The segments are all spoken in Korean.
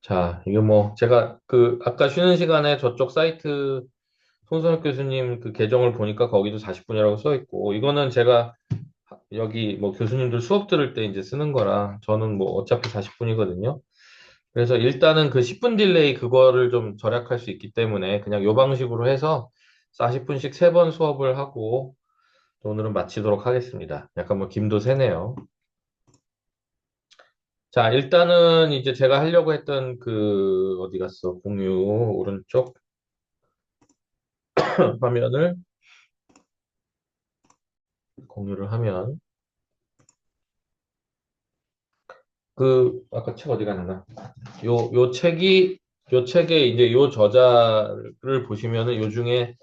자, 이거 뭐, 제가 아까 쉬는 시간에 저쪽 사이트 손선혁 교수님 그 계정을 보니까 거기도 40분이라고 써 있고, 이거는 제가 여기 뭐 교수님들 수업 들을 때 이제 쓰는 거라, 저는 뭐 어차피 40분이거든요. 그래서 일단은 그 10분 딜레이 그거를 좀 절약할 수 있기 때문에 그냥 요 방식으로 해서 40분씩 3번 수업을 하고, 오늘은 마치도록 하겠습니다. 약간 뭐 김도 새네요. 자, 일단은 이제 제가 하려고 했던 어디 갔어? 공유, 오른쪽 화면을 공유를 하면 아까 책 어디 갔나? 요 책이 요 책에 이제 요 저자를 보시면은 요 중에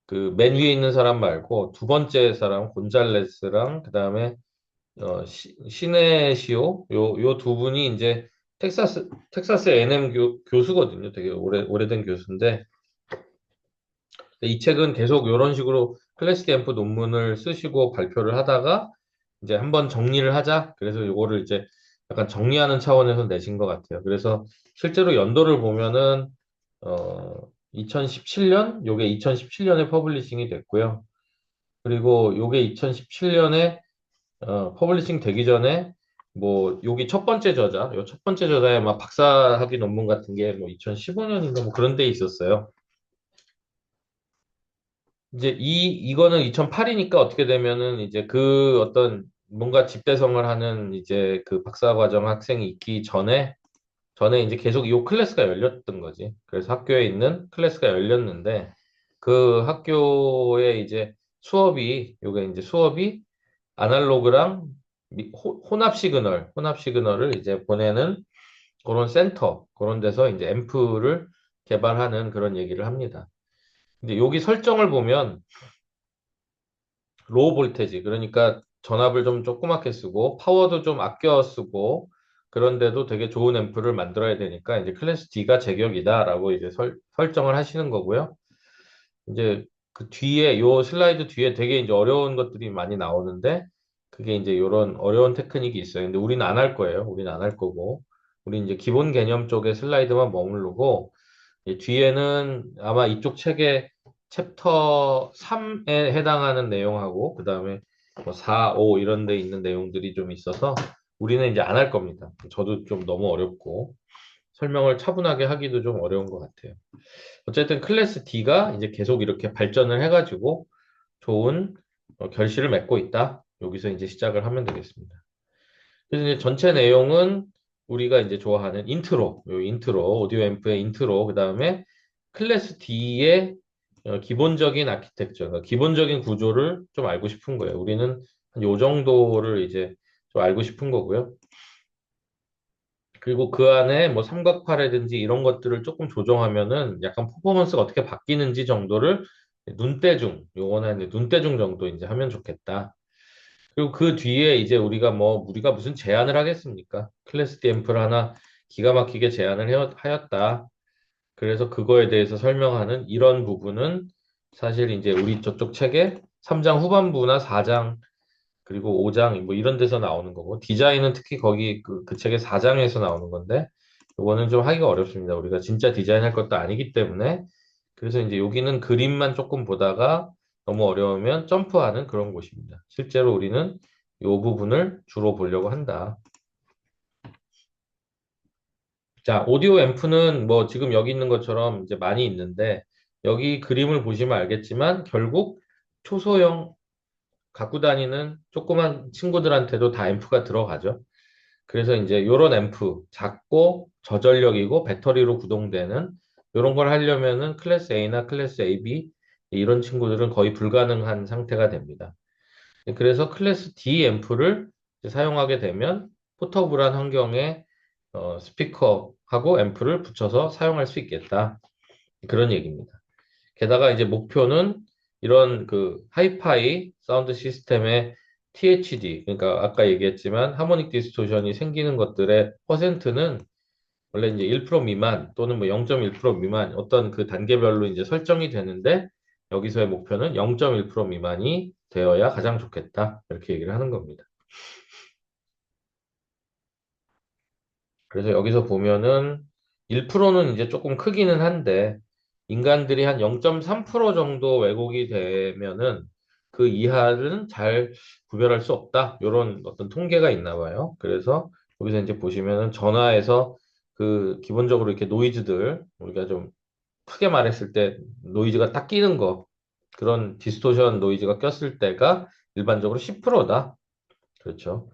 그 맨 위에 있는 사람 말고 두 번째 사람 곤잘레스랑 그다음에 시네시오 요 두 분이 이제 텍사스 A&M 교수거든요. 되게 오래된 교수인데 이 책은 계속 이런 식으로 클래식 앰프 논문을 쓰시고 발표를 하다가 이제 한번 정리를 하자. 그래서 이거를 이제 약간 정리하는 차원에서 내신 것 같아요. 그래서 실제로 연도를 보면은 어 2017년 요게 2017년에 퍼블리싱이 됐고요. 그리고 요게 2017년에 퍼블리싱 되기 전에 뭐 여기 첫 번째 저자, 요 첫 번째 저자의 막 박사학위 논문 같은 게 뭐 2015년인가 뭐 그런 데 있었어요. 이제 이거는 2008이니까 어떻게 되면은 이제 그 어떤 뭔가 집대성을 하는 이제 그 박사과정 학생이 있기 전에 이제 계속 이 클래스가 열렸던 거지. 그래서 학교에 있는 클래스가 열렸는데 그 학교에 이제 요게 이제 수업이 아날로그랑 혼합 시그널을 이제 보내는 그런 센터, 그런 데서 이제 앰프를 개발하는 그런 얘기를 합니다. 근데 여기 설정을 보면 로우 볼테지, 그러니까 전압을 좀 조그맣게 쓰고 파워도 좀 아껴 쓰고 그런데도 되게 좋은 앰프를 만들어야 되니까 이제 클래스 D가 제격이다라고 이제 설정을 하시는 거고요. 이제 그 뒤에 요 슬라이드 뒤에 되게 이제 어려운 것들이 많이 나오는데 그게 이제 요런 어려운 테크닉이 있어요. 근데 우리는 안 할 거예요. 우리는 안 할 거고. 우리 이제 기본 개념 쪽의 슬라이드만 머무르고 뒤에는 아마 이쪽 책의 챕터 3에 해당하는 내용하고 그다음에 뭐 4, 5 이런 데 있는 내용들이 좀 있어서 우리는 이제 안 할 겁니다. 저도 좀 너무 어렵고 설명을 차분하게 하기도 좀 어려운 것 같아요. 어쨌든 클래스 D가 이제 계속 이렇게 발전을 해가지고 좋은 결실을 맺고 있다. 여기서 이제 시작을 하면 되겠습니다. 그래서 이제 전체 내용은 우리가 이제 좋아하는 요 인트로, 오디오 앰프의 인트로, 그 다음에 클래스 D의 기본적인 아키텍처, 그러니까 기본적인 구조를 좀 알고 싶은 거예요. 우리는 한 요 정도를 이제 좀 알고 싶은 거고요. 그리고 그 안에 뭐 삼각파라든지 이런 것들을 조금 조정하면은 약간 퍼포먼스가 어떻게 바뀌는지 정도를 요거는 이제 눈대중 정도 이제 하면 좋겠다. 그리고 그 뒤에 이제 우리가 무슨 제안을 하겠습니까? 클래스 D 앰프를 하나 기가 막히게 하였다. 그래서 그거에 대해서 설명하는 이런 부분은 사실 이제 우리 저쪽 책의 3장 후반부나 4장 그리고 5장 뭐 이런 데서 나오는 거고 디자인은 특히 거기 그 책의 4장에서 나오는 건데 이거는 좀 하기가 어렵습니다. 우리가 진짜 디자인할 것도 아니기 때문에 그래서 이제 여기는 그림만 조금 보다가 너무 어려우면 점프하는 그런 곳입니다. 실제로 우리는 이 부분을 주로 보려고 한다. 자, 오디오 앰프는 뭐 지금 여기 있는 것처럼 이제 많이 있는데 여기 그림을 보시면 알겠지만 결국 초소형 갖고 다니는 조그만 친구들한테도 다 앰프가 들어가죠. 그래서 이제 요런 앰프, 작고 저전력이고 배터리로 구동되는 요런 걸 하려면은 클래스 A나 클래스 AB 이런 친구들은 거의 불가능한 상태가 됩니다. 그래서 클래스 D 앰프를 이제 사용하게 되면 포터블한 환경에 스피커하고 앰프를 붙여서 사용할 수 있겠다. 그런 얘기입니다. 게다가 이제 목표는 이런 그 하이파이 사운드 시스템의 THD, 그러니까 아까 얘기했지만 하모닉 디스토션이 생기는 것들의 퍼센트는 원래 이제 1% 미만 또는 뭐 0.1% 미만 어떤 그 단계별로 이제 설정이 되는데 여기서의 목표는 0.1% 미만이 되어야 가장 좋겠다. 이렇게 얘기를 하는 겁니다. 그래서 여기서 보면은 1%는 이제 조금 크기는 한데, 인간들이 한 0.3% 정도 왜곡이 되면은 그 이하는 잘 구별할 수 없다. 이런 어떤 통계가 있나 봐요. 그래서 여기서 이제 보시면은 전화에서 그 기본적으로 이렇게 노이즈들, 우리가 좀 크게 말했을 때 노이즈가 딱 끼는 거, 그런 디스토션 노이즈가 꼈을 때가 일반적으로 10%다. 그렇죠.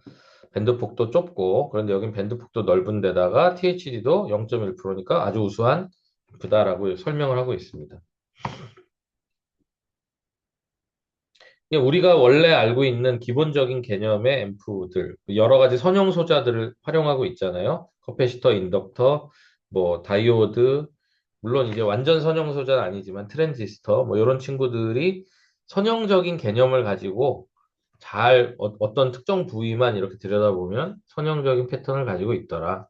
밴드폭도 좁고, 그런데 여긴 밴드폭도 넓은 데다가 THD도 0.1%니까 아주 우수한 앰프다라고 설명을 하고 있습니다. 이게 우리가 원래 알고 있는 기본적인 개념의 앰프들, 여러 가지 선형 소자들을 활용하고 있잖아요. 커패시터, 인덕터, 뭐 다이오드, 물론 이제 완전 선형 소자는 아니지만 트랜지스터, 뭐 이런 친구들이 선형적인 개념을 가지고 잘 어떤 특정 부위만 이렇게 들여다보면 선형적인 패턴을 가지고 있더라.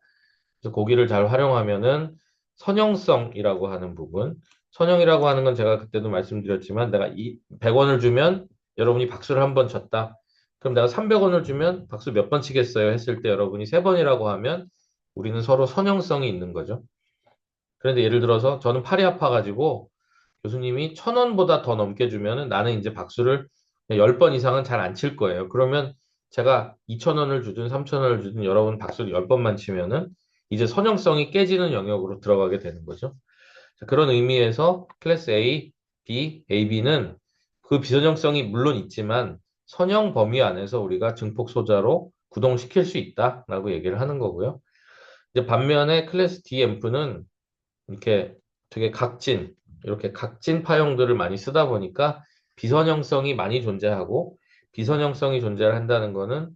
그래서 고기를 잘 활용하면은 선형성이라고 하는 부분, 선형이라고 하는 건 제가 그때도 말씀드렸지만 내가 100원을 주면 여러분이 박수를 한 번 쳤다. 그럼 내가 300원을 주면 박수 몇 번 치겠어요 했을 때 여러분이 3번이라고 하면 우리는 서로 선형성이 있는 거죠. 그런데 예를 들어서 저는 팔이 아파가지고 교수님이 1,000원보다 더 넘게 주면은 나는 이제 박수를 10번 이상은 잘 안 칠 거예요. 그러면 제가 2,000원을 주든 3,000원을 주든 여러분 박수를 10번만 치면은 이제 선형성이 깨지는 영역으로 들어가게 되는 거죠. 자, 그런 의미에서 클래스 A, B, AB는 그 비선형성이 물론 있지만 선형 범위 안에서 우리가 증폭 소자로 구동시킬 수 있다라고 얘기를 하는 거고요. 이제 반면에 클래스 D 앰프는 이렇게 되게 이렇게 각진 파형들을 많이 쓰다 보니까 비선형성이 많이 존재하고 비선형성이 존재를 한다는 거는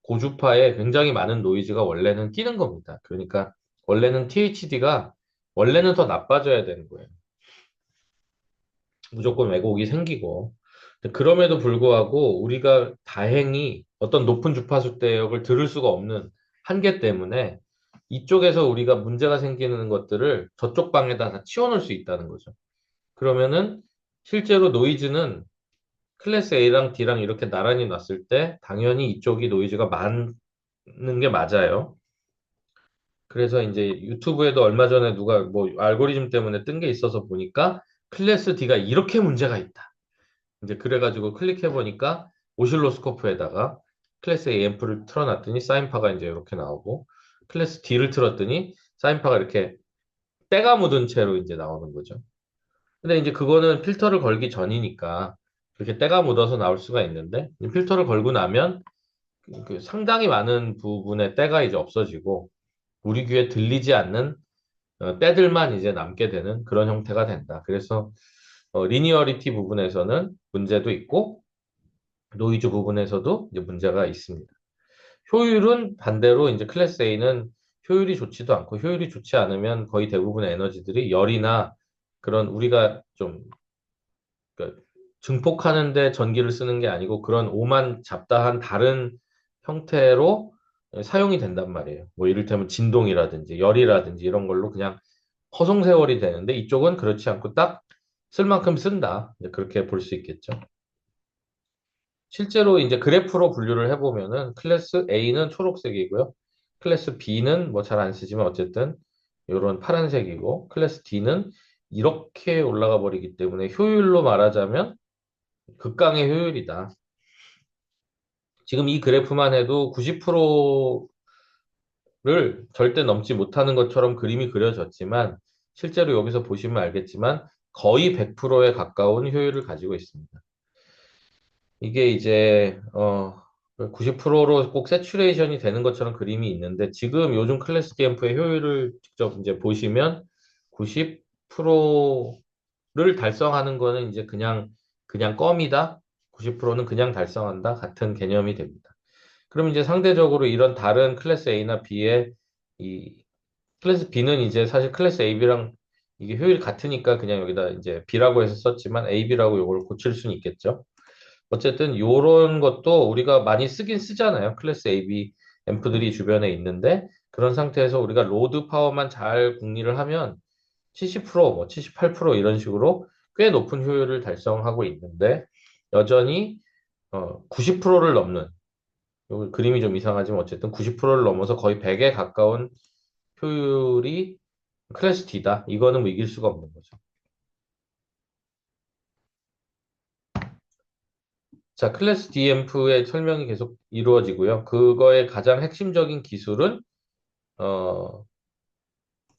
고주파에 굉장히 많은 노이즈가 원래는 끼는 겁니다. 그러니까 원래는 THD가 원래는 더 나빠져야 되는 거예요. 무조건 왜곡이 생기고. 그럼에도 불구하고 우리가 다행히 어떤 높은 주파수 대역을 들을 수가 없는 한계 때문에 이쪽에서 우리가 문제가 생기는 것들을 저쪽 방에다 다 치워놓을 수 있다는 거죠. 그러면은 실제로 노이즈는 클래스 A랑 D랑 이렇게 나란히 놨을 때 당연히 이쪽이 노이즈가 많은 게 맞아요. 그래서 이제 유튜브에도 얼마 전에 누가 뭐 알고리즘 때문에 뜬 게 있어서 보니까 클래스 D가 이렇게 문제가 있다. 이제 그래가지고 클릭해 보니까 오실로스코프에다가 클래스 A 앰프를 틀어놨더니 사인파가 이제 이렇게 나오고 클래스 D를 틀었더니 사인파가 이렇게 때가 묻은 채로 이제 나오는 거죠. 근데 이제 그거는 필터를 걸기 전이니까 그렇게 때가 묻어서 나올 수가 있는데 필터를 걸고 나면 그 상당히 많은 부분의 때가 이제 없어지고 우리 귀에 들리지 않는 때들만 이제 남게 되는 그런 형태가 된다. 그래서 리니어리티 부분에서는 문제도 있고 노이즈 부분에서도 이제 문제가 있습니다. 효율은 반대로 이제 클래스 A는 효율이 좋지도 않고 효율이 좋지 않으면 거의 대부분의 에너지들이 열이나 그런 우리가 좀 그러니까 증폭하는데 전기를 쓰는 게 아니고 그런 오만 잡다한 다른 형태로 사용이 된단 말이에요. 뭐 이를테면 진동이라든지 열이라든지 이런 걸로 그냥 허송세월이 되는데 이쪽은 그렇지 않고 딱 쓸 만큼 쓴다. 이제 그렇게 볼 수 있겠죠. 실제로 이제 그래프로 분류를 해보면은 클래스 A는 초록색이고요. 클래스 B는 뭐 잘 안 쓰지만 어쨌든 이런 파란색이고 클래스 D는 이렇게 올라가 버리기 때문에 효율로 말하자면 극강의 효율이다. 지금 이 그래프만 해도 90%를 절대 넘지 못하는 것처럼 그림이 그려졌지만 실제로 여기서 보시면 알겠지만 거의 100%에 가까운 효율을 가지고 있습니다. 이게 이제 90%로 꼭 세츄레이션이 되는 것처럼 그림이 있는데 지금 요즘 클래스 앰프의 효율을 직접 이제 보시면 90%를 달성하는 거는 이제 그냥 껌이다. 90%는 그냥 달성한다. 같은 개념이 됩니다. 그럼 이제 상대적으로 이런 다른 클래스 A나 B의 이 클래스 B는 이제 사실 클래스 AB랑 이게 효율이 같으니까 그냥 여기다 이제 B라고 해서 썼지만 AB라고 이걸 고칠 수는 있겠죠. 어쨌든 요런 것도 우리가 많이 쓰긴 쓰잖아요. 클래스 AB 앰프들이 주변에 있는데 그런 상태에서 우리가 로드 파워만 잘 궁리를 하면 70%, 뭐 78% 이런 식으로 꽤 높은 효율을 달성하고 있는데 여전히 90%를 넘는 요 그림이 좀 이상하지만 어쨌든 90%를 넘어서 거의 100에 가까운 효율이 클래스 D다. 이거는 뭐 이길 수가 없는 거죠. 자, 클래스 D 앰프의 설명이 계속 이루어지고요. 그거의 가장 핵심적인 기술은 어,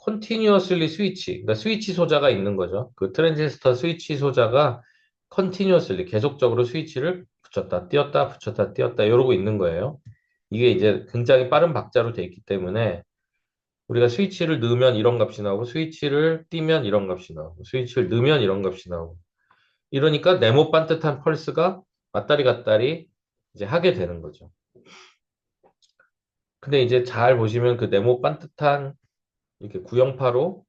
continuously 스위치, 그러니까 스위치 소자가 있는 거죠. 그 트랜지스터 스위치 소자가 continuously 계속적으로 스위치를 붙였다 띄었다 붙였다 띄었다 이러고 있는 거예요. 이게 이제 굉장히 빠른 박자로 돼 있기 때문에 우리가 스위치를 넣으면 이런 값이 나오고 스위치를 띄면 이런 값이 나오고 스위치를 넣으면 이런 값이 나오고 이러니까 네모 반듯한 펄스가 왔다리 갔다리 이제 하게 되는 거죠. 근데 이제 잘 보시면 그 네모 반듯한 이렇게 구형파로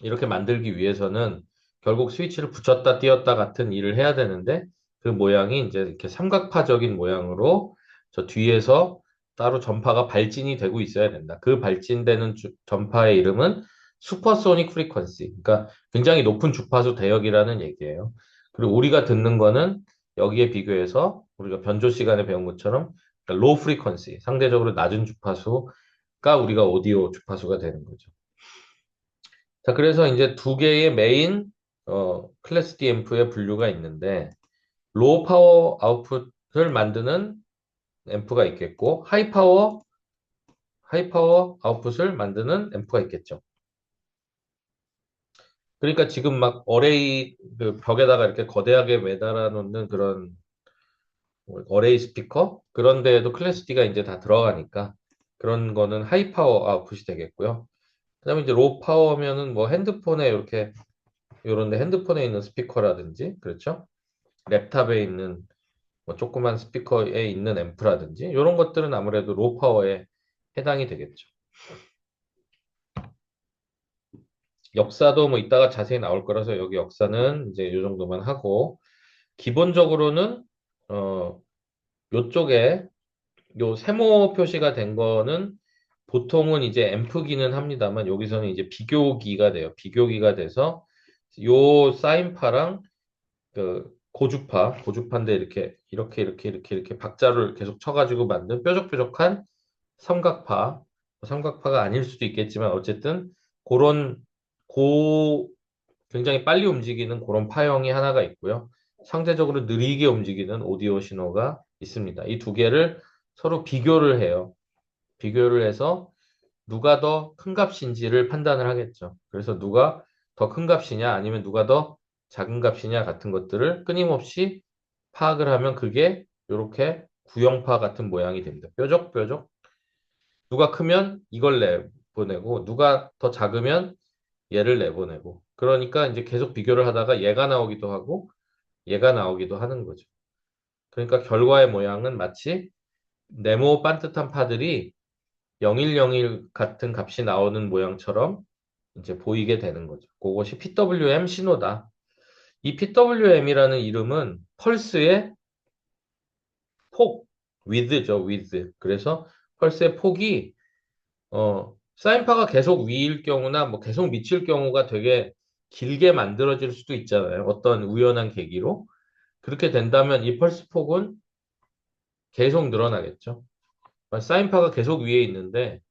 이렇게 만들기 위해서는 결국 스위치를 붙였다 띄었다 같은 일을 해야 되는데 그 모양이 이제 이렇게 삼각파적인 모양으로 저 뒤에서 따로 전파가 발진이 되고 있어야 된다. 그 발진되는 전파의 이름은 슈퍼소닉 프리퀀시. 그러니까 굉장히 높은 주파수 대역이라는 얘기예요. 그리고 우리가 듣는 거는 여기에 비교해서 우리가 변조 시간에 배운 것처럼 로우 프리퀀시, 상대적으로 낮은 주파수가 우리가 오디오 주파수가 되는 거죠. 자, 그래서 이제 두 개의 메인 클래스 D 앰프의 분류가 있는데 로우 파워 아웃풋을 만드는 앰프가 있겠고 하이 파워 아웃풋을 만드는 앰프가 있겠죠. 그러니까 지금 막 어레이 그 벽에다가 이렇게 거대하게 매달아 놓는 그런 어레이 스피커 그런 데에도 클래스 D가 이제 다 들어가니까 그런 거는 하이 파워 아웃풋이 되겠고요. 그다음에 이제 로우 파워면은 뭐 핸드폰에 이렇게 요런데 핸드폰에 있는 스피커라든지 그렇죠? 랩탑에 있는 뭐 조그만 스피커에 있는 앰프라든지 이런 것들은 아무래도 로우 파워에 해당이 되겠죠. 역사도 뭐 이따가 자세히 나올 거라서 여기 역사는 이제 이 정도만 하고 기본적으로는 어 요쪽에 요 세모 표시가 된 거는 보통은 이제 앰프기는 합니다만 여기서는 이제 비교기가 돼요. 비교기가 돼서 요 사인파랑 그 고주파인데 이렇게 박자를 계속 쳐가지고 만든 뾰족뾰족한 삼각파, 삼각파가 아닐 수도 있겠지만 어쨌든 그런 고 굉장히 빨리 움직이는 그런 파형이 하나가 있고요. 상대적으로 느리게 움직이는 오디오 신호가 있습니다. 이 두 개를 서로 비교를 해요. 비교를 해서 누가 더 큰 값인지를 판단을 하겠죠. 그래서 누가 더 큰 값이냐 아니면 누가 더 작은 값이냐 같은 것들을 끊임없이 파악을 하면 그게 이렇게 구형파 같은 모양이 됩니다. 뾰족뾰족. 누가 크면 이걸 내보내고 누가 더 작으면 얘를 내보내고 그러니까 이제 계속 비교를 하다가 얘가 나오기도 하고 얘가 나오기도 하는 거죠. 그러니까 결과의 모양은 마치 네모 반듯한 파들이 0101 같은 값이 나오는 모양처럼 이제 보이게 되는 거죠. 그것이 PWM 신호다. 이 PWM이라는 이름은 펄스의 폭, width죠, width. 그래서 펄스의 폭이 사인파가 계속 위일 경우나 뭐 계속 미칠 경우가 되게 길게 만들어질 수도 있잖아요. 어떤 우연한 계기로. 그렇게 된다면 이 펄스 폭은 계속 늘어나겠죠. 사인파가 계속 위에 있는데,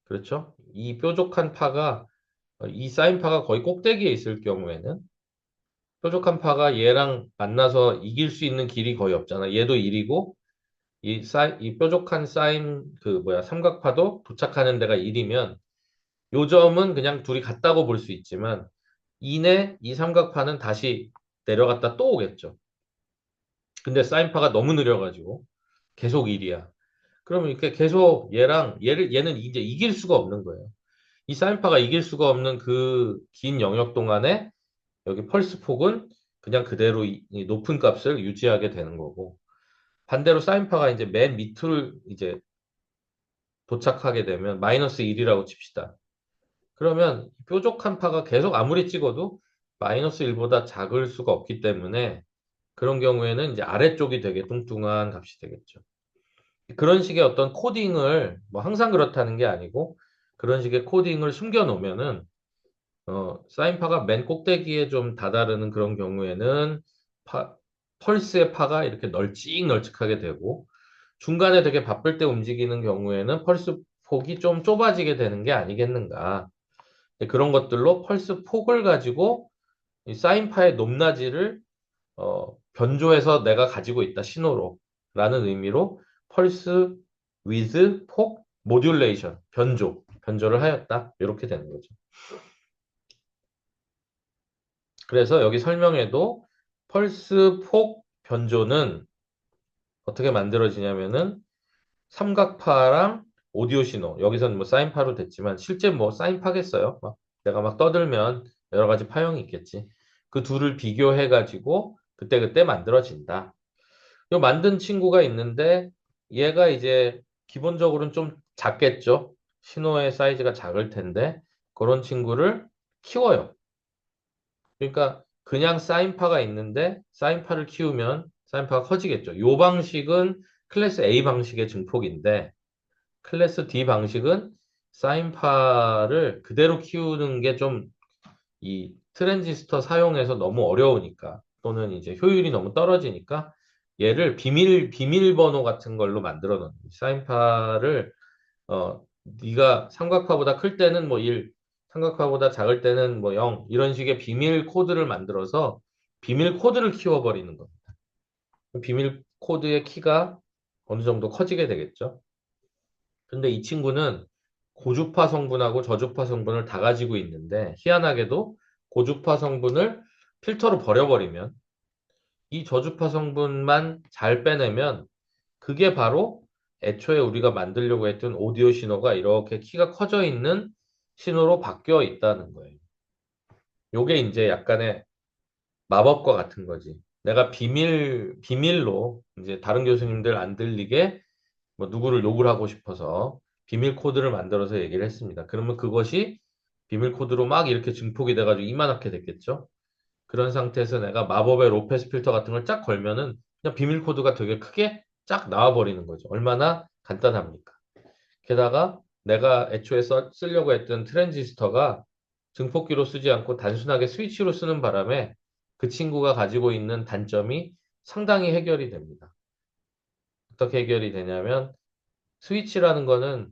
그렇죠? 이 뾰족한 파가, 이 사인파가 거의 꼭대기에 있을 경우에는 뾰족한 파가 얘랑 만나서 이길 수 있는 길이 거의 없잖아. 얘도 1이고, 이 뾰족한 삼각파도 도착하는 데가 1이면, 요 점은 그냥 둘이 같다고 볼 수 있지만, 이내 이 삼각파는 다시 내려갔다 또 오겠죠. 근데 사인파가 너무 느려가지고, 계속 1이야. 그러면 이렇게 계속 얘는 이제 이길 수가 없는 거예요. 이 사인파가 이길 수가 없는 그 긴 영역 동안에 여기 펄스 폭은 그냥 그대로 이 높은 값을 유지하게 되는 거고 반대로 사인파가 이제 맨 밑을 이제 도착하게 되면 마이너스 1이라고 칩시다. 그러면 뾰족한 파가 계속 아무리 찍어도 마이너스 1보다 작을 수가 없기 때문에 그런 경우에는 이제 아래쪽이 되게 뚱뚱한 값이 되겠죠. 그런 식의 어떤 코딩을 뭐 항상 그렇다는 게 아니고 그런 식의 코딩을 숨겨 놓으면은 사인파가 맨 꼭대기에 좀 다다르는 그런 경우에는 파, 펄스의 파가 이렇게 널찍널찍하게 되고 중간에 되게 바쁠 때 움직이는 경우에는 펄스 폭이 좀 좁아지게 되는 게 아니겠는가. 그런 것들로 펄스 폭을 가지고 이 사인파의 높낮이를 변조해서 내가 가지고 있다 신호로 라는 의미로 펄스 위드 폭 모듈레이션 변조를 하였다 이렇게 되는 거죠. 그래서 여기 설명에도 펄스 폭 변조는 어떻게 만들어지냐면은 삼각파랑 오디오 신호 여기서는 뭐 사인파로 됐지만 실제 뭐 사인파겠어요? 막 내가 막 떠들면 여러 가지 파형이 있겠지. 그 둘을 비교해 가지고 그때그때 만들어진다. 요 만든 친구가 있는데 얘가 이제 기본적으로는 좀 작겠죠. 신호의 사이즈가 작을 텐데 그런 친구를 키워요. 그러니까 그냥 사인파가 있는데 사인파를 키우면 사인파가 커지겠죠. 요 방식은 클래스 A 방식의 증폭인데 클래스 D 방식은 사인파를 그대로 키우는 게 좀 이 트랜지스터 사용해서 너무 어려우니까 또는 이제 효율이 너무 떨어지니까 얘를 비밀번호 같은 걸로 만들어 놓는 거지. 사인파를 네가 삼각파보다 클 때는 뭐 1, 삼각파보다 작을 때는 뭐 0 이런 식의 비밀 코드를 만들어서 비밀 코드를 키워버리는 거. 비밀 코드의 키가 어느 정도 커지게 되겠죠. 근데 이 친구는 고주파 성분하고 저주파 성분을 다 가지고 있는데 희한하게도 고주파 성분을 필터로 버려버리면 이 저주파 성분만 잘 빼내면 그게 바로 애초에 우리가 만들려고 했던 오디오 신호가 이렇게 키가 커져 있는 신호로 바뀌어 있다는 거예요. 요게 이제 약간의 마법과 같은 거지. 내가 비밀로 이제 다른 교수님들 안 들리게 뭐 누구를 욕을 하고 싶어서 비밀 코드를 만들어서 얘기를 했습니다. 그러면 그것이 비밀 코드로 막 이렇게 증폭이 돼가지고 이만하게 됐겠죠. 그런 상태에서 내가 마법의 로페스 필터 같은 걸 쫙 걸면은 그냥 비밀 코드가 되게 크게 쫙 나와버리는 거죠. 얼마나 간단합니까? 게다가 내가 애초에 쓰려고 했던 트랜지스터가 증폭기로 쓰지 않고 단순하게 스위치로 쓰는 바람에 그 친구가 가지고 있는 단점이 상당히 해결이 됩니다. 어떻게 해결이 되냐면 스위치라는 거는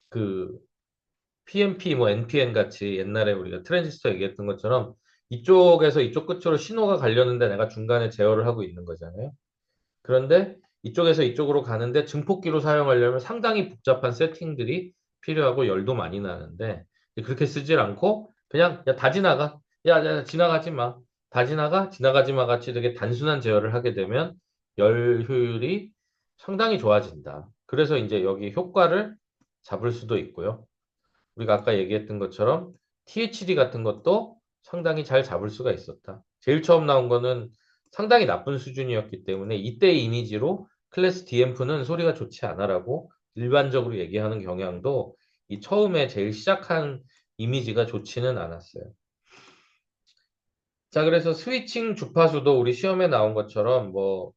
그 PMP, 뭐 NPN 같이 옛날에 우리가 트랜지스터 얘기했던 것처럼 이쪽에서 이쪽 끝으로 신호가 가려는데 내가 중간에 제어를 하고 있는 거잖아요. 그런데 이쪽에서 이쪽으로 가는데 증폭기로 사용하려면 상당히 복잡한 세팅들이 필요하고 열도 많이 나는데 그렇게 쓰질 않고 그냥 야, 다 지나가. 야, 야, 지나가지 마. 다 지나가. 지나가지 마 같이 되게 단순한 제어를 하게 되면 열 효율이 상당히 좋아진다. 그래서 이제 여기 효과를 잡을 수도 있고요. 우리가 아까 얘기했던 것처럼 THD 같은 것도 상당히 잘 잡을 수가 있었다. 제일 처음 나온 거는 상당히 나쁜 수준이었기 때문에 이때의 이미지로 클래스 DMF는 소리가 좋지 않아라고 일반적으로 얘기하는 경향도 이 처음에 제일 시작한 이미지가 좋지는 않았어요. 자, 그래서 스위칭 주파수도 우리 시험에 나온 것처럼 뭐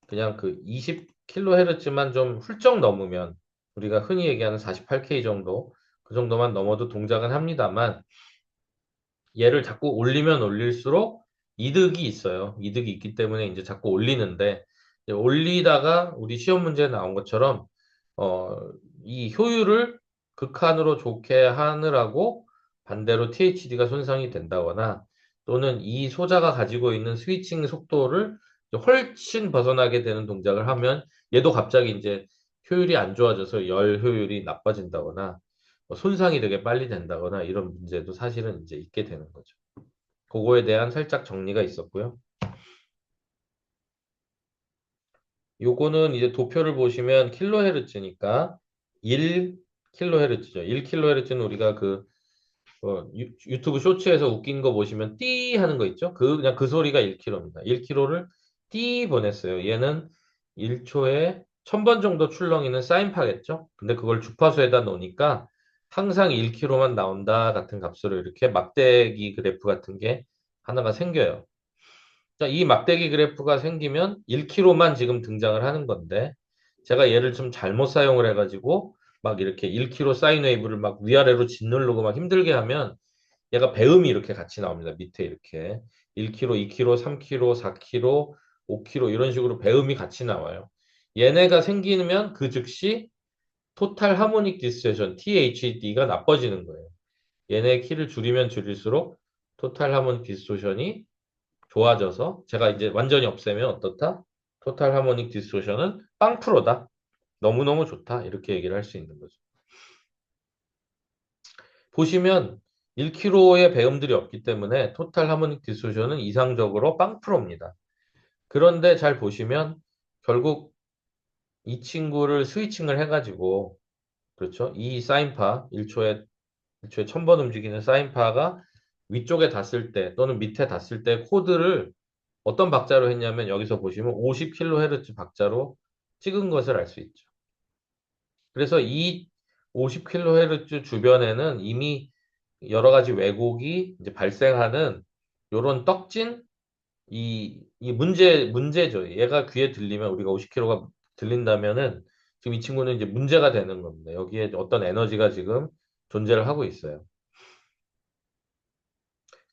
그냥 그 20kHz만 좀 훌쩍 넘으면 우리가 흔히 얘기하는 48K 정도 그 정도만 넘어도 동작은 합니다만 얘를 자꾸 올리면 올릴수록 이득이 있어요. 이득이 있기 때문에 이제 자꾸 올리는데 이제 올리다가 우리 시험 문제에 나온 것처럼 어, 이 효율을 극한으로 좋게 하느라고 반대로 THD가 손상이 된다거나 또는 이 소자가 가지고 있는 스위칭 속도를 훨씬 벗어나게 되는 동작을 하면 얘도 갑자기 이제 효율이 안 좋아져서 열 효율이 나빠진다거나 손상이 되게 빨리 된다거나 이런 문제도 사실은 이제 있게 되는 거죠. 그거에 대한 살짝 정리가 있었고요. 요거는 이제 도표를 보시면 킬로헤르츠니까 1kHz죠. 1kHz는 우리가 그 유튜브 쇼츠에서 웃긴 거 보시면 띠 하는 거 있죠? 그냥 그 소리가 1kHz입니다. 1kHz를 띠 보냈어요. 얘는 1초에 1000번 정도 출렁이는 사인파겠죠? 근데 그걸 주파수에다 놓으니까 항상 1kHz만 나온다 같은 값으로 이렇게 막대기 그래프 같은 게 하나가 생겨요. 자, 이 막대기 그래프가 생기면 1kg만 지금 등장을 하는 건데, 제가 얘를 좀 잘못 사용을 해가지고, 막 이렇게 1kg 사인 웨이브를 막 위아래로 짓누르고 막 힘들게 하면, 얘가 배음이 이렇게 같이 나옵니다. 밑에 이렇게. 1kg, 2kg, 3kg, 4kg, 5kg 이런 식으로 배음이 같이 나와요. 얘네가 생기면 그 즉시 토탈 하모닉 디스토션, THD가 나빠지는 거예요. 얘네 키를 줄이면 줄일수록 토탈 하모닉 디스토션이 좋아져서 제가 이제 완전히 없애면 어떻다? 토탈 하모닉 디스토션은 빵 프로다. 너무너무 좋다. 이렇게 얘기를 할 수 있는 거죠. 보시면 1kg의 배음들이 없기 때문에 토탈 하모닉 디스토션은 이상적으로 빵 프로입니다. 그런데 잘 보시면 결국 이 친구를 스위칭을 해가지고 그렇죠? 이 사인파 1초에 1000번 움직이는 사인파가 위쪽에 닿았을 때 또는 밑에 닿았을 때 코드를 어떤 박자로 했냐면 여기서 보시면 50kHz 박자로 찍은 것을 알 수 있죠. 그래서 이 50kHz 주변에는 이미 여러 가지 왜곡이 이제 발생하는 요런 떡진 이 문제죠. 얘가 귀에 들리면 우리가 50kHz가 들린다면은 지금 이 친구는 이제 문제가 되는 겁니다. 여기에 어떤 에너지가 지금 존재를 하고 있어요.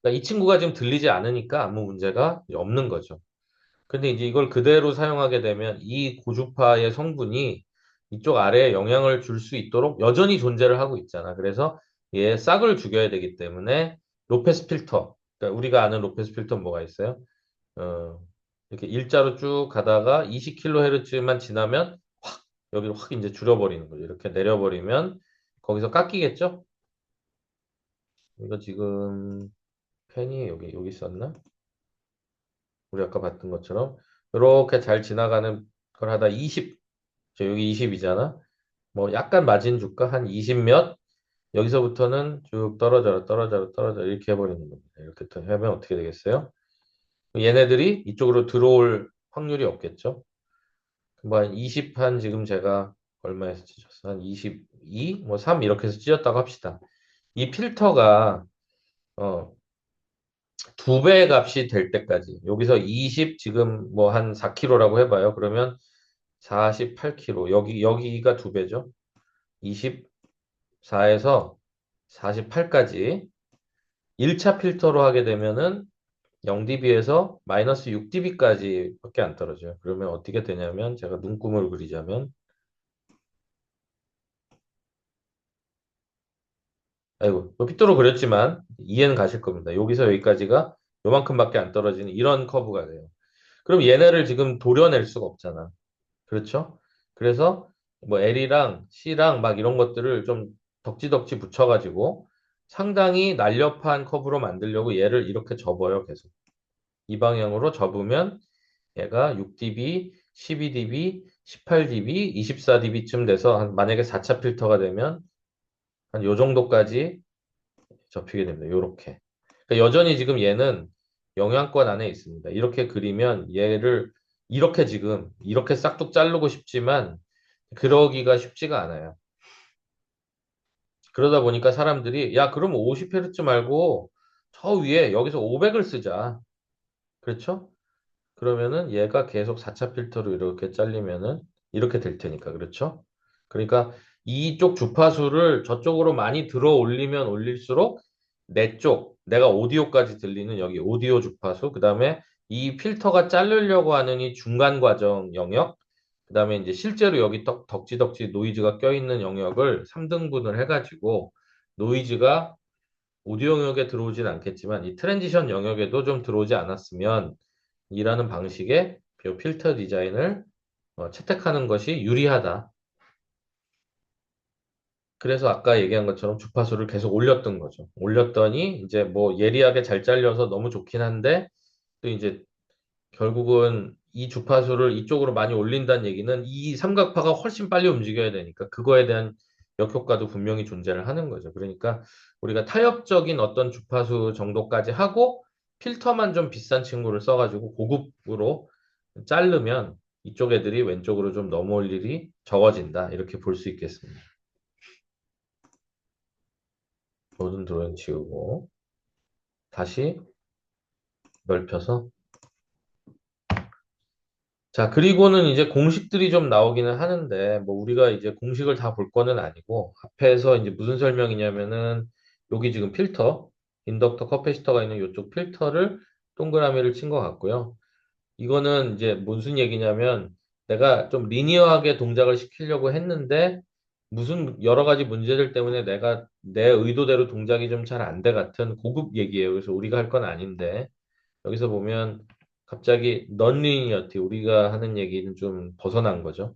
그러니까 이 친구가 지금 들리지 않으니까 아무 문제가 이제 없는 거죠. 근데 이제 이걸 그대로 사용하게 되면 이 고주파의 성분이 이쪽 아래에 영향을 줄 수 있도록 여전히 존재를 하고 있잖아. 그래서 얘 싹을 죽여야 되기 때문에 로페스 필터. 그러니까 우리가 아는 로페스 필터는 뭐가 있어요? 어, 이렇게 일자로 쭉 가다가 20kHz만 지나면 확 여기를 확 이제 줄여버리는 거죠. 이렇게 내려버리면 거기서 깎이겠죠? 이거 지금 펜이 여기 있었나? 우리 아까 봤던 것처럼 이렇게 잘 지나가는 걸 하다 20, 저 여기 20이잖아. 뭐 약간 마진 줄까? 한 20 몇? 여기서부터는 쭉 떨어져라 이렇게 해버리는 겁니다. 이렇게 또 하면 어떻게 되겠어요? 얘네들이 이쪽으로 들어올 확률이 없겠죠? 뭐한 20, 한 지금 제가 얼마에서 찢었어? 한 22? 뭐 3 이렇게 해서 찢었다고 합시다. 이 필터가 어, 두 배의 값이 될 때까지 여기서 20 지금 뭐 한 4kg라고 해봐요. 그러면 48kg 여기가 두 배죠. 24에서 48까지 1차 필터로 하게 되면은 0dB에서 마이너스 6dB까지밖에 안 떨어져요. 그러면 어떻게 되냐면 제가 눈금을 그리자면 아이고 뭐 빗도로 그렸지만 이해는 가실 겁니다. 여기서 여기까지가 요만큼밖에 안 떨어지는 이런 커브가 돼요. 그럼 얘네를 지금 도려낼 수가 없잖아. 그렇죠? 그래서 뭐 L이랑 C랑 막 이런 것들을 좀 덕지덕지 붙여가지고 상당히 날렵한 커브로 만들려고 얘를 이렇게 접어요, 계속. 이 방향으로 접으면 얘가 6dB, 12dB, 18dB, 24dB쯤 돼서 만약에 4차 필터가 되면 한 요 정도까지 접히게 됩니다. 요렇게. 그러니까 여전히 지금 얘는 영향권 안에 있습니다. 이렇게 그리면 얘를 이렇게 지금 이렇게 싹둑 자르고 싶지만 그러기가 쉽지가 않아요. 그러다 보니까 사람들이 야, 그럼 50Hz 말고 저 위에 여기서 500을 쓰자. 그렇죠? 그러면은 얘가 계속 4차 필터로 이렇게 잘리면은 이렇게 될 테니까. 그렇죠? 그러니까 이쪽 주파수를 저쪽으로 많이 들어 올리면 올릴수록 내 쪽, 내가 오디오까지 들리는 여기 오디오 주파수, 그 다음에 이 필터가 자르려고 하는 이 중간 과정 영역, 그 다음에 이제 실제로 여기 덕지덕지 노이즈가 껴있는 영역을 3등분을 해가지고 노이즈가 오디오 영역에 들어오진 않겠지만 이 트랜지션 영역에도 좀 들어오지 않았으면 이라는 방식의 필터 디자인을 채택하는 것이 유리하다. 그래서 아까 얘기한 것처럼 주파수를 계속 올렸던 거죠. 올렸더니 이제 뭐 예리하게 잘 잘려서 너무 좋긴 한데 또 이제 결국은 이 주파수를 이쪽으로 많이 올린다는 얘기는 이 삼각파가 훨씬 빨리 움직여야 되니까 그거에 대한 역효과도 분명히 존재를 하는 거죠. 그러니까 우리가 타협적인 어떤 주파수 정도까지 하고 필터만 좀 비싼 친구를 써가지고 고급으로 자르면 이쪽 애들이 왼쪽으로 좀 넘어올 일이 적어진다. 이렇게 볼 수 있겠습니다. 모든 드로잉 지우고 다시 넓혀서 자, 그리고는 이제 공식들이 좀 나오기는 하는데, 뭐, 우리가 이제 공식을 다 볼 거는 아니고, 앞에서 이제 무슨 설명이냐면은, 여기 지금 필터, 인덕터 커패시터가 있는 이쪽 필터를 동그라미를 친 것 같고요. 이거는 이제 무슨 얘기냐면, 내가 좀 리니어하게 동작을 시키려고 했는데, 무슨 여러 가지 문제들 때문에 내가 내 의도대로 동작이 좀 잘 안 돼 같은 고급 얘기예요. 그래서 우리가 할 건 아닌데 여기서 보면 갑자기 non-linearity 우리가 하는 얘기는 좀 벗어난 거죠.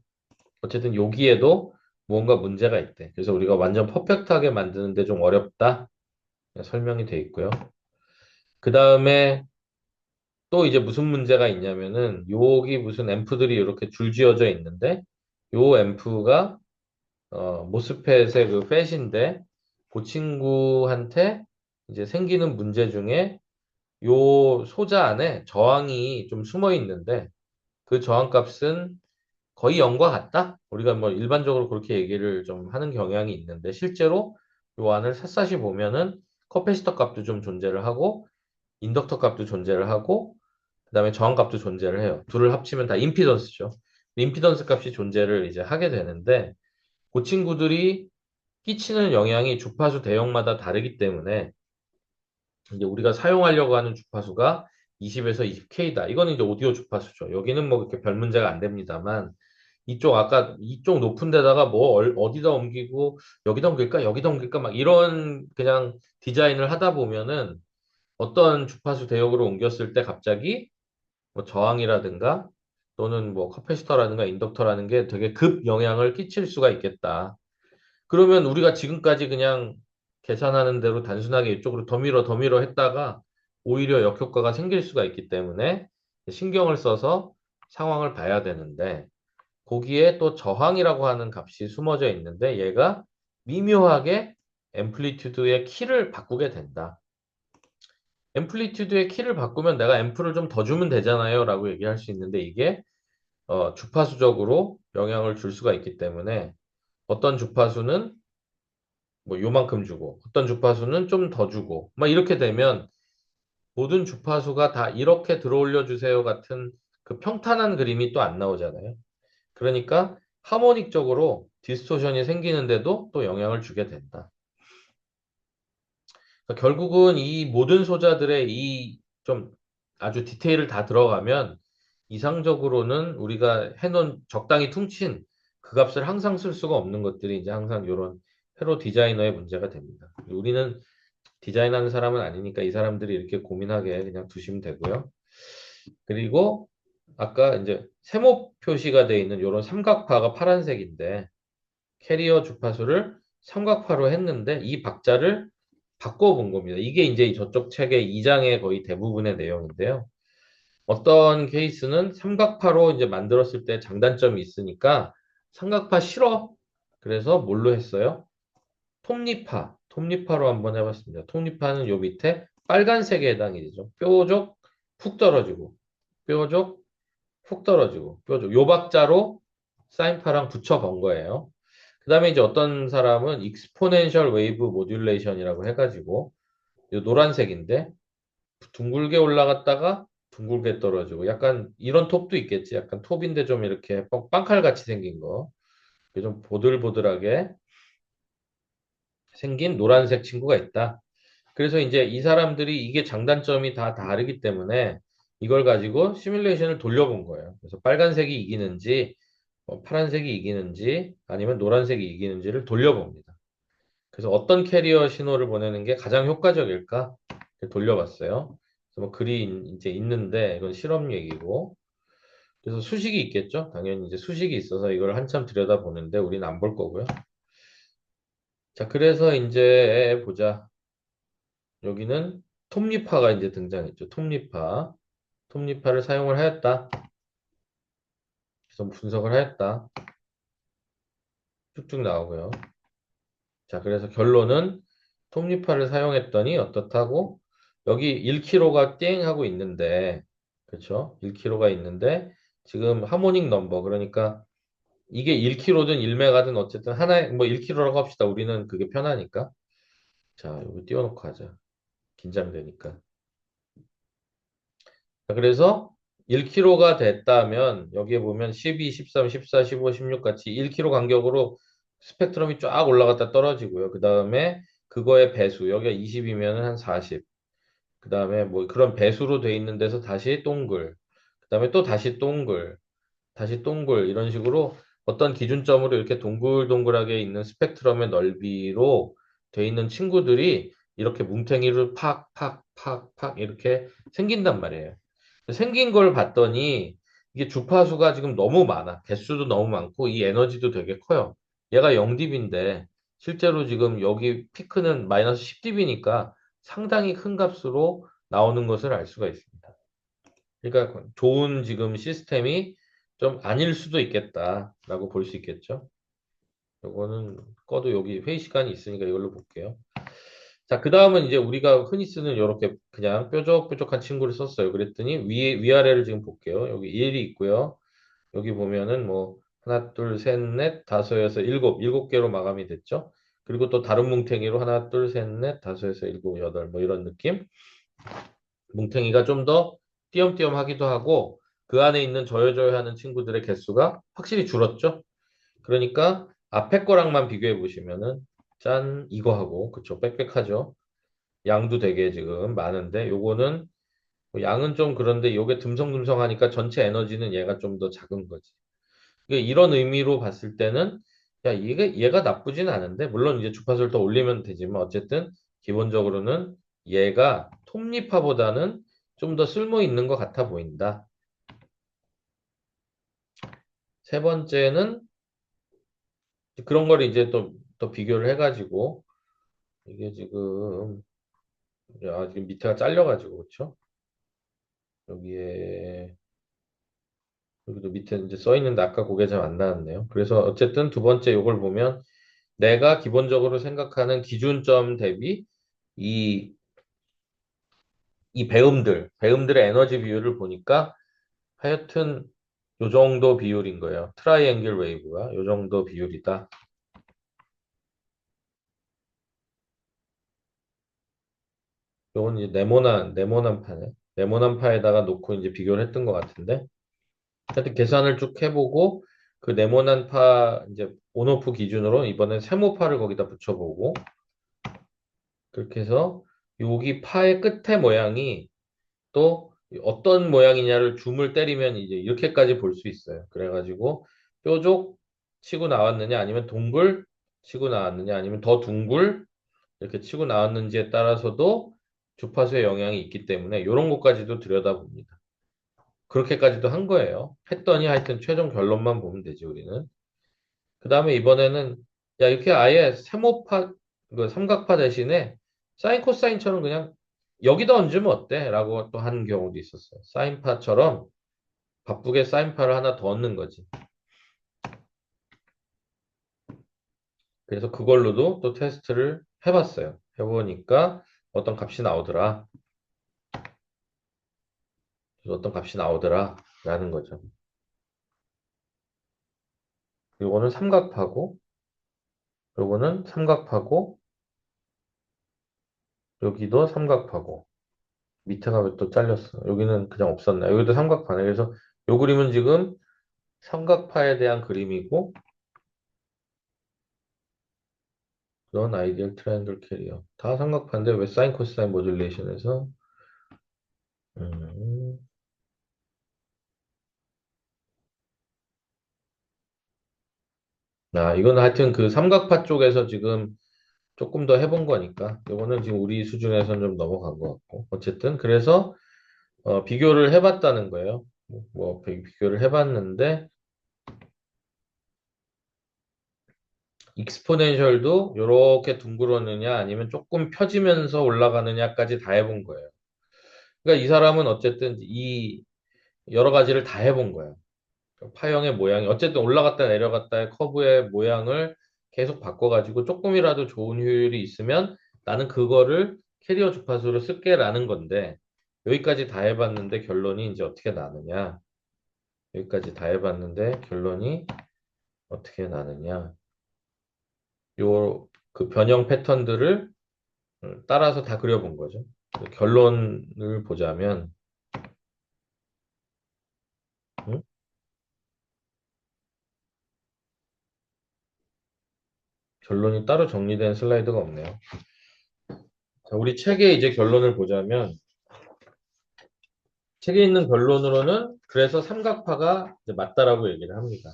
어쨌든 여기에도 무언가 문제가 있대. 그래서 우리가 완전 퍼펙트하게 만드는데 좀 어렵다. 설명이 돼 있고요. 그 다음에 또 이제 무슨 문제가 있냐면은 여기 무슨 앰프들이 이렇게 줄지어져 있는데 요 앰프가 모스펫의 그 팻인데 그 친구한테 이제 생기는 문제 중에 요 소자 안에 저항이 좀 숨어 있는데 그 저항 값은 거의 0과 같다? 우리가 뭐 일반적으로 그렇게 얘기를 좀 하는 경향이 있는데 실제로 요 안을 샅샅이 보면은 커패시터 값도 좀 존재를 하고 인덕터 값도 존재를 하고 그다음에 저항 값도 존재를 해요. 둘을 합치면 다 임피던스죠. 임피던스 값이 존재를 이제 하게 되는데 그 친구들이 끼치는 영향이 주파수 대역마다 다르기 때문에 이제 우리가 사용하려고 하는 주파수가 20에서 20K다. 이거는 이제 오디오 주파수죠. 여기는 뭐 그렇게 별 문제가 안 됩니다만 이쪽 아까 이쪽 높은 데다가 뭐 어디다 옮기고 여기다 옮길까 여기다 옮길까 막 이런 그냥 디자인을 하다 보면은 어떤 주파수 대역으로 옮겼을 때 갑자기 뭐 저항이라든가 또는 뭐 커패시터라든가 인덕터라는 게 되게 급 영향을 끼칠 수가 있겠다. 그러면 우리가 지금까지 그냥 계산하는 대로 단순하게 이쪽으로 더 밀어 했다가 오히려 역효과가 생길 수가 있기 때문에 신경을 써서 상황을 봐야 되는데 거기에 또 저항이라고 하는 값이 숨어져 있는데 얘가 미묘하게 앰플리튜드의 키를 바꾸게 된다. 앰플리튜드의 키를 바꾸면 내가 앰프를 좀 더 주면 되잖아요 라고 얘기할 수 있는데 이게 주파수적으로 영향을 줄 수가 있기 때문에 어떤 주파수는 뭐 요만큼 주고 어떤 주파수는 좀 더 주고 막 이렇게 되면 모든 주파수가 다 이렇게 들어올려 주세요 같은 그 평탄한 그림이 또 안 나오잖아요. 그러니까 하모닉적으로 디스토션이 생기는데도 또 영향을 주게 된다. 그러니까 결국은 이 모든 소자들의 이 좀 아주 디테일을 다 들어가면 이상적으로는 우리가 해놓은 적당히 퉁친 그 값을 항상 쓸 수가 없는 것들이 이제 항상 이런 회로 디자이너의 문제가 됩니다. 우리는 디자인하는 사람은 아니니까 이 사람들이 이렇게 고민하게 그냥 두시면 되고요. 그리고 아까 이제 세모 표시가 되어 있는 이런 삼각파가 파란색인데 캐리어 주파수를 삼각파로 했는데 이 박자를 바꿔본 겁니다. 이게 이제 저쪽 책의 2장의 거의 대부분의 내용인데요. 어떤 케이스는 삼각파로 이제 만들었을 때 장단점이 있으니까 삼각파 싫어. 그래서 뭘로 했어요? 톱니파. 톱니파로 한번 해봤습니다. 톱니파는 요 밑에 빨간색에 해당이 되죠. 뾰족 푹 떨어지고 뾰족 푹 떨어지고 뾰족 요 박자로 사인파랑 붙여본 거예요. 그 다음에 이제 어떤 사람은 익스포넨셜 웨이브 모듈레이션이라고 해가지고 요 노란색인데 둥글게 올라갔다가 둥글게 떨어지고 약간 이런 톱도 있겠지. 약간 톱인데 좀 이렇게 빵칼 같이 생긴 거. 좀 보들보들하게 생긴 노란색 친구가 있다. 그래서 이제 이 사람들이 이게 장단점이 다 다르기 때문에 이걸 가지고 시뮬레이션을 돌려본 거예요. 그래서 빨간색이 이기는지 파란색이 이기는지 아니면 노란색이 이기는지를 돌려봅니다. 그래서 어떤 캐리어 신호를 보내는 게 가장 효과적일까 돌려봤어요. 그래서 뭐 글이 이제 있는데 이건 실험 얘기고 그래서 수식이 있겠죠. 당연히 이제 수식이 있어서 이걸 한참 들여다보는데 우리는 안 볼 거고요. 자, 그래서 이제 보자. 여기는 톱니파가 이제 등장했죠. 톱니파. 톱니파를 사용을 하였다. 그래서 분석을 하였다. 쭉쭉 나오고요. 자, 그래서 결론은 톱니파를 사용했더니 어떻다고? 여기 1kg가 띵 하고 있는데, 그렇죠? 1kg가 있는데 지금 하모닉 넘버 그러니까 이게 1kg든 1메가든 어쨌든 하나에 뭐 1kg라고 합시다. 우리는 그게 편하니까. 자, 여기 띄워놓고 하자. 긴장되니까. 자, 그래서 1kg가 됐다면 여기에 보면 12, 13, 14, 15, 16 같이 1kg 간격으로 스펙트럼이 쫙 올라갔다 떨어지고요. 그 다음에 그거의 배수 여기가 20이면 한 40. 그 다음에 뭐 그런 배수로 돼 있는 데서 다시 동글. 그 다음에 또 다시 동글. 다시 동글 이런 식으로 어떤 기준점으로 이렇게 동글동글하게 있는 스펙트럼의 넓이로 돼 있는 친구들이 이렇게 뭉탱이를 팍, 팍, 팍, 팍 이렇게 생긴단 말이에요. 생긴 걸 봤더니 이게 주파수가 지금 너무 많아. 개수도 너무 많고 이 에너지도 되게 커요. 얘가 0dB인데 실제로 지금 여기 피크는 마이너스 10dB니까 상당히 큰 값으로 나오는 것을 알 수가 있습니다. 그러니까 좋은 지금 시스템이 좀 아닐 수도 있겠다라고 볼 수 있겠죠. 요거는 꺼도 여기 회의 시간이 있으니까 이걸로 볼게요. 자, 그 다음은 이제 우리가 흔히 쓰는 이렇게 그냥 뾰족뾰족한 친구를 썼어요. 그랬더니 위아래를 지금 볼게요. 여기 1이 있고요. 여기 보면은 뭐 하나, 둘, 셋, 넷, 다섯, 여섯, 일곱 개로 마감이 됐죠. 그리고 또 다른 뭉탱이로 하나, 둘, 셋, 넷, 다섯, 여섯, 일곱, 여덟 뭐 이런 느낌. 뭉탱이가 좀 더 띄엄띄엄 하기도 하고 그 안에 있는 저요저요 하는 친구들의 개수가 확실히 줄었죠. 그러니까 앞에 거랑만 비교해 보시면은 짠 이거하고 그쵸 빽빽하죠. 양도 되게 지금 많은데 요거는 뭐 양은 좀 그런데 요게 듬성듬성하니까 전체 에너지는 얘가 좀 더 작은 거지. 이런 의미로 봤을 때는 야 이게 얘가 나쁘진 않은데 물론 이제 주파수를 더 올리면 되지만 어쨌든 기본적으로는 얘가 톱니파보다는 좀 더 쓸모 있는 것 같아 보인다. 세 번째는 그런 걸 이제 또 비교를 해가지고 이게 지금 야 지금 밑에가 잘려가지고 그렇죠? 여기에 여기도 밑에 이제 써 있는데 아까 그게 잘 안 나왔네요. 그래서 어쨌든 두 번째 요걸 보면 내가 기본적으로 생각하는 기준점 대비 이, 이 배음들의 에너지 비율을 보니까 하여튼 요 정도 비율인 거예요. 트라이앵글 웨이브가 요 정도 비율이다. 요건 이제 네모난 파네. 네모난 파에다가 놓고 이제 비교를 했던 것 같은데 하여튼 계산을 쭉 해보고 그 네모난 파 이제 온오프 기준으로 이번엔 세모파를 거기다 붙여보고 그렇게 해서 여기 파의 끝에 모양이 또 어떤 모양이냐를 줌을 때리면 이제 이렇게까지 볼 수 있어요. 그래가지고 뾰족 치고 나왔느냐 아니면 동글 치고 나왔느냐 아니면 더 둥글 이렇게 치고 나왔는지에 따라서도 주파수의 영향이 있기 때문에 이런 것까지도 들여다봅니다. 그렇게까지도 한 거예요. 했더니 하여튼 최종 결론만 보면 되지 우리는. 그 다음에 이번에는 야 이렇게 아예 세모파 그 삼각파 대신에 사인 코사인처럼 그냥 여기다 얹으면 어때? 라고 또 한 경우도 있었어요. 사인파처럼 바쁘게 사인파를 하나 더 얹는 거지. 그래서 그걸로도 또 테스트를 해봤어요. 해보니까 어떤 값이 나오더라. 그래서 어떤 값이 나오더라. 라는 거죠. 요거는 삼각파고, 요거는 삼각파고, 여기도 삼각파고. 밑에가 왜 또 잘렸어? 여기는 그냥 없었네. 여기도 삼각파네. 그래서 요 그림은 지금 삼각파에 대한 그림이고, 넌 아이디얼 트라이앵글 캐리어. 다 삼각파인데 왜 사인 코사인 모듈레이션에서 음, 이거는 하여튼 그 삼각파 쪽에서 지금 조금 더 해본 거니까 이거는 지금 우리 수준에서는 좀 넘어간 것 같고 어쨌든 그래서 비교를 해봤다는 거예요. 비교를 해봤는데 익스포넨셜도 이렇게 둥그러느냐 아니면 조금 펴지면서 올라가느냐까지 다 해본 거예요. 그러니까 이 사람은 어쨌든 이 여러 가지를 다 해본 거예요. 파형의 모양이 어쨌든 올라갔다 내려갔다의 커브의 모양을 계속 바꿔가지고 조금이라도 좋은 효율이 있으면 나는 그거를 캐리어 주파수로 쓸게라는 건데 여기까지 다 해봤는데 결론이 이제 어떻게 나느냐 여기까지 다 해봤는데 결론이 어떻게 나느냐 요 그 변형 패턴들을 따라서 다 그려본 거죠. 결론을 보자면 음? 결론이 따로 정리된 슬라이드가 없네요. 자, 우리 책의 이제 결론을 보자면 책에 있는 결론으로는 그래서 삼각파가 이제 맞다라고 얘기를 합니다.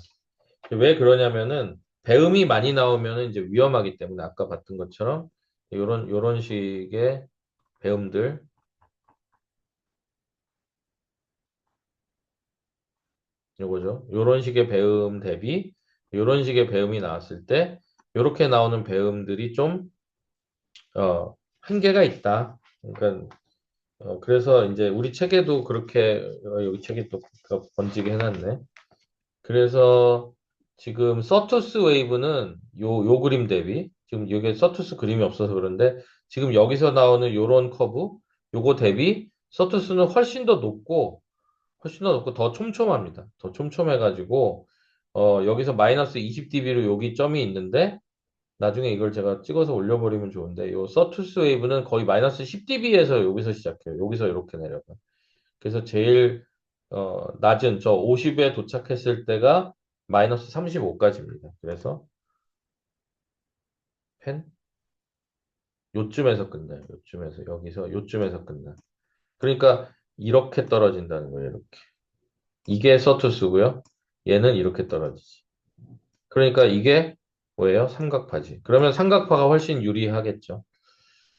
왜 그러냐면은 배음이 많이 나오면은 이제 위험하기 때문에 아까 봤던 것처럼 요런 식의 배음들 요거죠. 요런 식의 배음 대비 요런 식의 배음이 나왔을 때 요렇게 나오는 배음들이 좀 한계가 있다. 그러니까 그래서 이제 우리 책에도 그렇게 여기 책에 또 번지게 해놨네. 그래서 지금 서투스 웨이브는 요 그림 대비 지금 여기 서투스 그림이 없어서 그런데 지금 여기서 나오는 요런 커브 요거 대비 서투스는 훨씬 더 높고 더 촘촘합니다. 더 촘촘해가지고 여기서 마이너스 20dB로 여기 점이 있는데 나중에 이걸 제가 찍어서 올려버리면 좋은데 요 서투스 웨이브는 거의 마이너스 10dB에서 여기서 시작해요. 여기서 이렇게 내려가. 그래서 제일 낮은 저 50에 도착했을 때가 마이너스 35까지입니다. 그래서 펜 요쯤에서 끝나요. 요쯤에서 여기서 요쯤에서 끝나. 그러니까 이렇게 떨어진다는 거예요. 이렇게. 이게 서투스고요. 얘는 이렇게 떨어지지. 그러니까 이게 뭐예요? 삼각파지. 그러면 삼각파가 훨씬 유리하겠죠.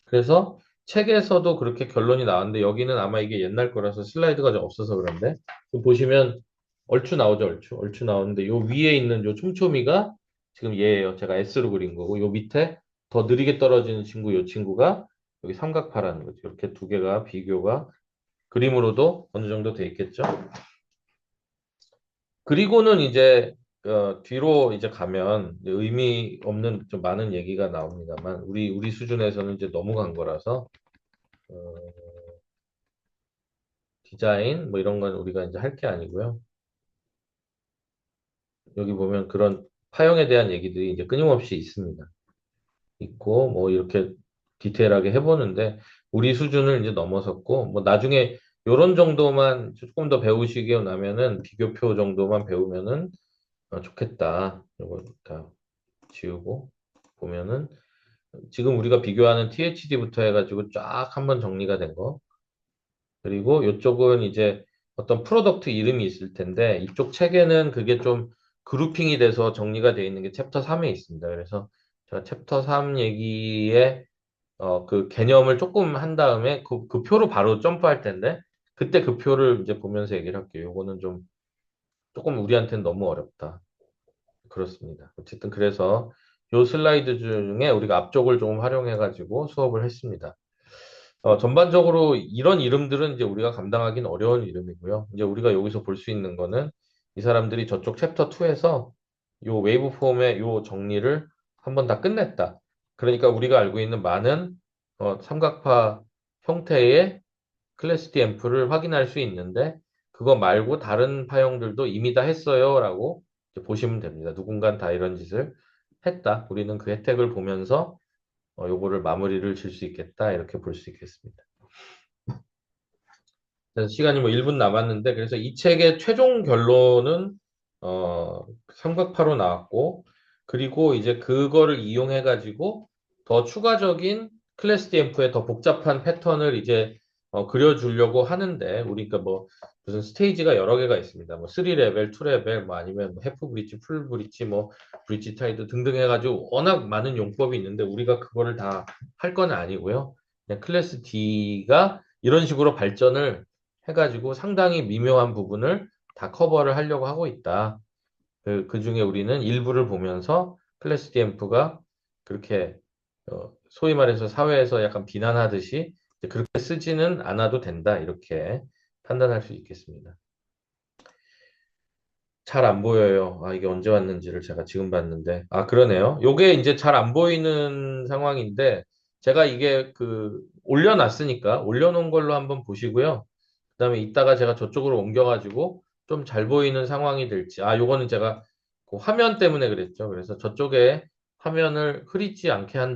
그래서 책에서도 그렇게 결론이 나왔는데 여기는 아마 이게 옛날 거라서 슬라이드가 좀 없어서 그런데 보시면 얼추 나오죠, 얼추 나오는데 요 위에 있는 요 촘촘이가 지금 얘예요. 제가 S로 그린 거고 요 밑에 더 느리게 떨어지는 친구 요 친구가 여기 삼각파라는 거죠. 이렇게 두 개가 비교가 그림으로도 어느 정도 돼 있겠죠. 그리고는 이제 뒤로 이제 가면 의미 없는 좀 많은 얘기가 나옵니다만 우리 수준에서는 이제 너무 간 거라서 어, 디자인 뭐 이런 건 우리가 이제 할 게 아니고요. 여기 보면 그런 파형에 대한 얘기들이 이제 끊임없이 있습니다. 있고 뭐 이렇게 디테일하게 해보는데 우리 수준을 이제 넘어섰고 뭐 나중에 요런 정도만 조금 더 배우시고 나면은 비교표 정도만 배우면은 좋겠다. 이거 다 지우고 보면은 지금 우리가 비교하는 THD부터 해가지고 쫙 한번 정리가 된 거. 그리고 이쪽은 이제 어떤 프로덕트 이름이 있을 텐데 이쪽 책에는 그게 좀 그룹핑이 돼서 정리가 되어 있는 게 챕터 3에 있습니다. 그래서 제가 챕터 3 얘기에 그 개념을 조금 한 다음에 그 표로 바로 점프할 텐데 그때 그 표를 이제 보면서 얘기를 할게요. 요거는 좀 조금 우리한테는 너무 어렵다. 그렇습니다. 어쨌든 그래서 요 슬라이드 중에 우리가 앞쪽을 좀 활용해가지고 수업을 했습니다. 전반적으로 이런 이름들은 이제 우리가 감당하기는 어려운 이름이고요. 이제 우리가 여기서 볼 수 있는 거는 이 사람들이 저쪽 챕터 2에서 요 웨이브 폼의 요 정리를 한번 다 끝냈다. 그러니까 우리가 알고 있는 많은 삼각파 형태의 클래스 D 앰프를 확인할 수 있는데 그거 말고 다른 파형들도 이미 다 했어요라고 이제 보시면 됩니다. 누군가 다 이런 짓을 했다. 우리는 그 혜택을 보면서 요거를 마무리를 질 수 있겠다. 이렇게 볼 수 있겠습니다. 그래서 시간이 뭐 1분 남았는데, 그래서 이 책의 최종 결론은, 삼각파로 나왔고, 그리고 이제 그거를 이용해가지고 더 추가적인 클래스 DMF의 더 복잡한 패턴을 이제 그려주려고 하는데, 우리가 뭐 무슨 스테이지가 여러 개가 있습니다. 뭐 3레벨, 2레벨, 뭐 아니면 뭐 해프 브릿지, 풀 브릿지, 뭐 브릿지 타이드 등등 해가지고 워낙 많은 용법이 있는데, 우리가 그거를 다 할 건 아니고요. 그냥 클래스 D가 이런 식으로 발전을 해가지고 상당히 미묘한 부분을 다 커버를 하려고 하고 있다. 그 중에 우리는 일부를 보면서 클래스 DMF가 그렇게 소위 말해서 사회에서 약간 비난하듯이 그렇게 쓰지는 않아도 된다. 이렇게 판단할 수 있겠습니다. 잘 안 보여요. 아, 이게 언제 왔는지를 제가 지금 봤는데. 아, 그러네요. 요게 이제 잘 안 보이는 상황인데, 제가 이게 올려놨으니까, 올려놓은 걸로 한번 보시고요. 그다음에 이따가 제가 저쪽으로 옮겨가지고 좀 잘 보이는 상황이 될지. 아, 요거는 제가 그 화면 때문에 그랬죠. 그래서 저쪽에 화면을 흐리지 않게 한다.